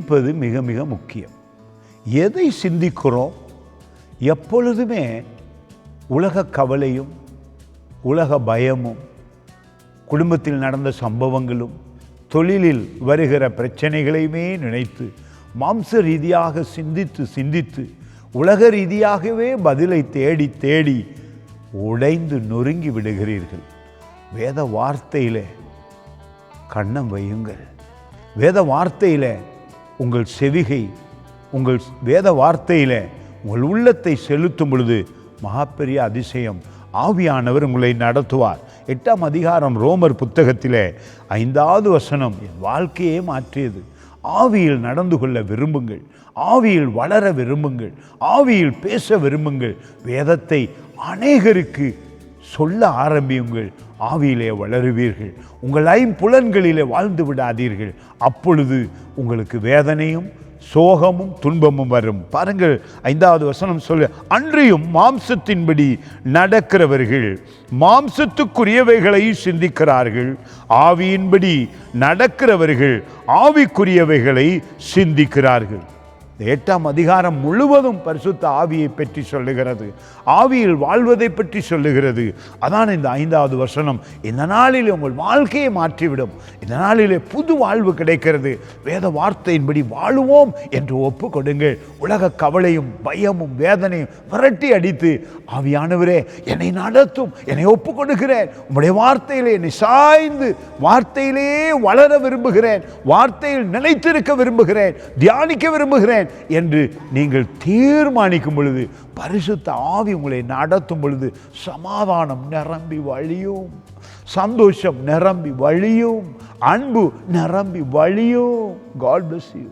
சிந்திப்பது மிக மிக முக்கியம். எதை சிந்திக்கிறோம்? எப்பொழுதுமே உலக கவலையும் உலக பயமும் குடும்பத்தில் நடந்த சம்பவங்களும் தொழிலில் வருகிற பிரச்சனைகளையுமே நினைத்து மாம்ச ரீதியாக சிந்தித்து சிந்தித்து உலக ரீதியாகவே பதிலை தேடி தேடி உடைந்து நொறுங்கி விடுகிறீர்கள். வேத வார்த்தையில் கண்ணம் வையுங்கள். வேத வார்த்தையில் உங்கள் செவிகை, உங்கள் வேத வார்த்தையில் உங்கள் உள்ளத்தை செலுத்தும் பொழுது மகாபெரிய அதிசயம். ஆவியானவர் உங்களை நடத்துவார். 8ஆம் அதிகாரம் ரோமர் புத்தகத்திலே 5வது வசனம் என் வாழ்க்கையே மாற்றியது. ஆவியில் நடந்து கொள்ள விரும்புங்கள், ஆவியில் வளர விரும்புங்கள், ஆவியில் பேச விரும்புங்கள், வேதத்தை அநேகருக்கு சொல்ல ஆரம்பியுங்கள், ஆவியிலே வளருவீர்கள். உங்கள் ஐம்புலன்களிலே வாழ்ந்து விடாதீர்கள். அப்பொழுது உங்களுக்கு வேதனையும் சோகமும் துன்பமும் வரும். பாருங்கள், 5வது வசனம் சொல்ல, அன்றியும் மாம்சத்தின்படி நடக்கிறவர்கள் மாம்சத்துக்குரியவைகளை சிந்திக்கிறார்கள், ஆவியின்படி நடக்கிறவர்கள் ஆவிக்குரியவைகளை சிந்திக்கிறார்கள். 8ஆம் அதிகாரம் முழுவதும் பரிசுத்த ஆவியை பற்றி சொல்லுகிறது, ஆவியில் வாழ்வதை பற்றி சொல்லுகிறது. அதான் இந்த 5வது வசனம். இந்த நாளிலே உங்கள் வாழ்க்கையை மாற்றிவிடும். இந்த நாளிலே புது வாழ்வு கிடைக்கிறது. வேத வார்த்தையின்படி வாழுவோம் என்று ஒப்பு கொடுங்கள். உலக கவலையும் பயமும் வேதனையும் விரட்டி அடித்து, ஆவியானவரே என்னை நடத்தும், என்னை ஒப்பு கொடுக்கிறேன், உம்முடைய வார்த்தையிலே என்னை சாய்ந்து வார்த்தையிலே வளர விரும்புகிறேன், வார்த்தையில் நிலைத்திருக்க விரும்புகிறேன், தியானிக்க விரும்புகிறேன் என்று நீங்கள் தீர்மானிக்கும் பொழுது பரிசுத்த ஆவி உங்களை நடத்தும் பொழுது சமாதானம் நிரம்பி வழியும், சந்தோஷம் நிரம்பி வழியும், அன்பு நிரம்பி வழியும். God bless you.